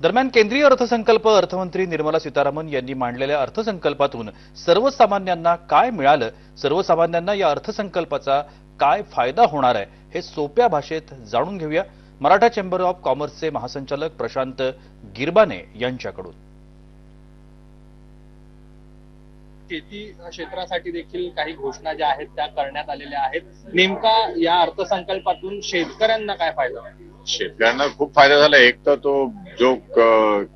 दरम्यान केंद्रीय अर्थसंकल्प अर्थमंत्री निर्मला सीतारामन यांनी मांडलेल्या अर्थसंकल्पातून सर्वसामान्यांना काय मिळालं, सर्वसामान्यांना या अर्थसंकल्पाचा काय फायदा होणार आहे हे सोप्या भाषेत जाणून घेऊया मराठा चेंबर ऑफ कॉमर्सचे महासंचालक प्रशांत गिरबाने यांच्याकडून। शेती क्षेत्रासाठी देखील काही घोषणा ज्या आहेत त्या करण्यात आलेल्या आहेत। नेमका या अर्थसंकल्पातून शेतकऱ्यांना काय फायदा होईल? शेतकऱ्यांना खूप फायदा झाला। एक तर तो जो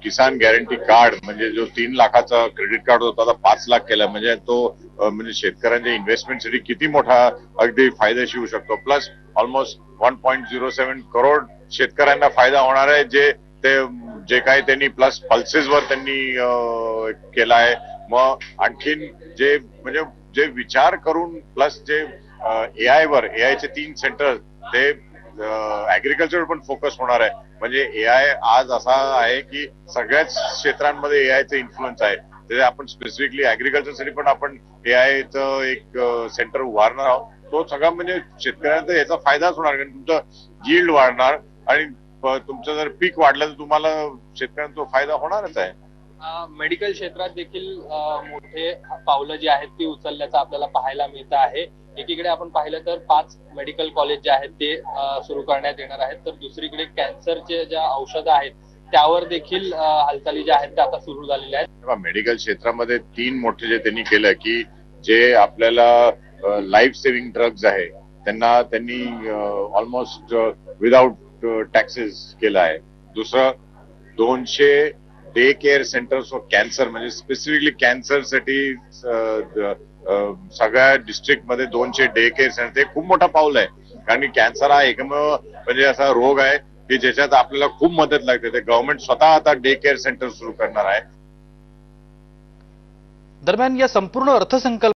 किसान गॅरंटी कार्ड म्हणजे जो 3 लाखाचा क्रेडिट कार्ड होता आता 5 लाख केला, म्हणजे तो म्हणजे शेतकऱ्यांच्या इन्व्हेस्टमेंटसाठी किती मोठा अगदी फायदेशीर होऊ शकतो। प्लस ऑलमोस्ट 1.07 करोड शेतकऱ्यांना फायदा होणार आहे, जे काही त्यांनी प्लस पल्सेसवर त्यांनी केला आहे। मग आणखीन जे विचार करून प्लस जे एआयचे 3 सेंटर ते ऍग्रीकल्चर पण फोकस होणार आहे। म्हणजे एआय आज असा आहे की सगळ्याच क्षेत्रांमध्ये एआयचं इन्फ्लुएन्स आहे। ते आपण स्पेसिफिकली ऍग्रीकल्चरसाठी पण आपण एआयचं एक सेंटर उभारणार आहोत। तो सगळा म्हणजे शेतकऱ्यांचा याचा फायदाच होणार, कारण तुमचं यील्ड वाढणार आणि तुमचं जर पीक वाढलं तर तुम्हाला शेतकऱ्यांचा फायदा होणारच आहे। मेडिकल क्षेत्रात देखील मोठे पावलं जी आहेत ती उचलल्याचं आपल्याला पाहायला मिळतं आहे। एकीकडे आपण पाहिलं तर 5 मेडिकल कॉलेज जे आहेत ते सुरू करण्यात येणार आहेत, तर दुसरीकडे कॅन्सरचे ज्या औषधं आहेत त्यावर देखील हालचाली ज्या आहेत त्या आता सुरू झालेल्या आहेत। मेडिकल क्षेत्रामध्ये 3 मोठे जे त्यांनी केलं की जे आपल्याला लाईफ सेव्हिंग ड्रग्ज आहे त्यांनी ऑलमोस्ट विदाउट टॅक्सेस केलं आहे। दुसरं 200 day care centres for cancer, म्हणजे स्पेसिफिकली कॅन्सरसाठी सगळ्या डिस्ट्रिक्टमध्ये 200 डे केअर सेंटर, ते खूप मोठा पाऊल आहे। कारण की कॅन्सर हा एकमेव म्हणजे असा रोग आहे की ज्याच्यात आपल्याला खूप मदत लागते। ते गव्हर्नमेंट स्वतः आता डे केअर सेंटर सुरू करणार आहे। दरम्यान या संपूर्ण अर्थसंकल्प